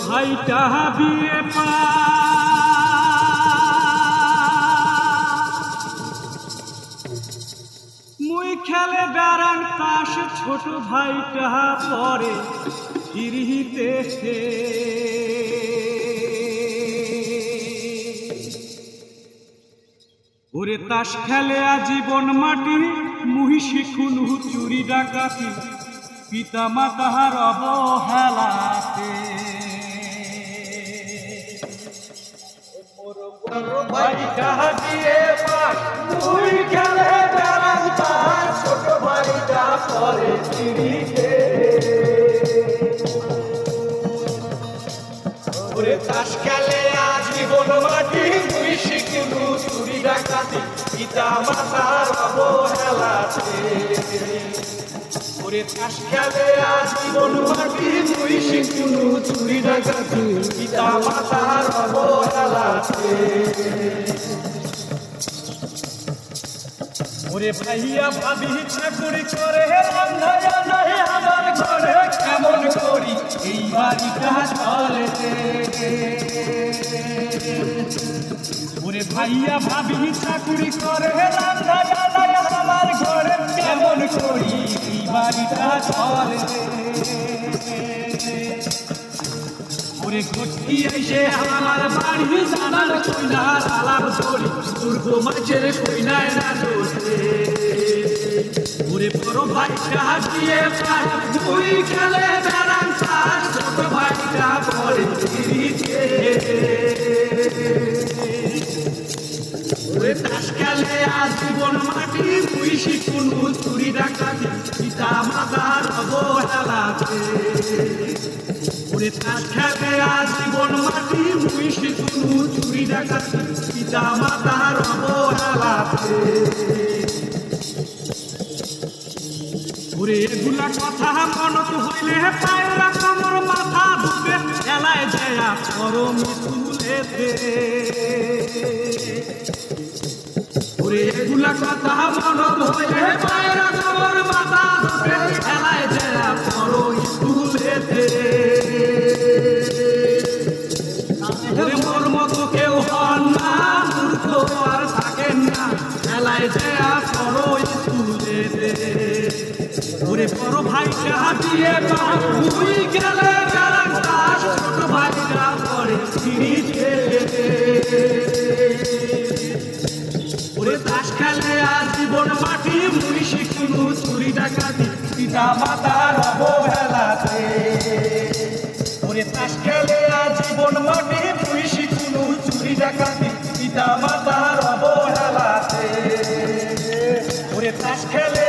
ভাইটা বিয়ে মুই খেলে বেড়ান তাস ছোট ভাইটা পরে ফিরিতে ওরে তাস খেলে আজীবন মাটি মুহি শিখুন চুরি ডাকাতি পিতা মাতার অবহেলাতে ভাইটা দিয়ে পাস তুই খেলে বেড়ান তাস ছোট ভাইটা পরে ফিরিতে ওরে তাস খেলে আজীবন মাটি তুই শিখলু চুরি ডাকাতি পিতা মাতার অবহেলাতে ওরে তাস খেলে আজীবন মাটি তুই শিখলু চুরি ডাকাতি পিতা মাতার অবহেলাতে ওরে ভাইয়া ভাবি চাকরি করে রান্নায়া নাই আমার ঘরে কেমন করি এই বাড়িটা চলে ওরে ভাইয়া ভাবি চাকরি করে রান্নায়া নাই আমার ঘরে কেমন করি এই বাড়িটা চলে ওরে ঘটি এসে আমার বাড়ি জানার কইনার আলাপ ধরি দুর্গ মাঝের কইনায় না দোষে ওরে বড় ভাইটা দিয়ে পাস তুই খেলে বেড়ান তাস ছোট ভাইটা পরে ফিরিতে ওরে তাস খেলে আজীবন মাটি তুই শিখুন চুরি ডাকাতি পিতা মাতার অবহেলাতে ওরে তাস খেলে আজীবন মাটি মুই শিখুন চুরি ডাকাতি পিতা মাতার অবহেলাতে ওরে এগুলা কথা মনত হইলে পায়রা কামর মাথা ধুবে এলায় দেয়া পরম তুলেতে ওরে এগুলা কথা মনত হইলে পায়রা কামর মাথা ধুবে এলায় দেয়া পরম তুলেতে ওরে মোর মতো কেউ হন না মূর্খ আর থাকেন না এলায় দেয়া পরম তুলেতে ওরে বড় ভাইটা দিয়ে তুই গেলে বেড়ান তাস ছোট ভাইটা পরে ফিরিতে ওরে তাস খেলে আজীবন মাটি মুই শিখুন চুরি ডাকাতি পিতা মাতার অবহেলাতে ওরে তাস খেলে আজীবন মাটি মুই শিখুন চুরি ডাকাতি পিতা মাতার অবহেলাতে ওরে তাস খেলে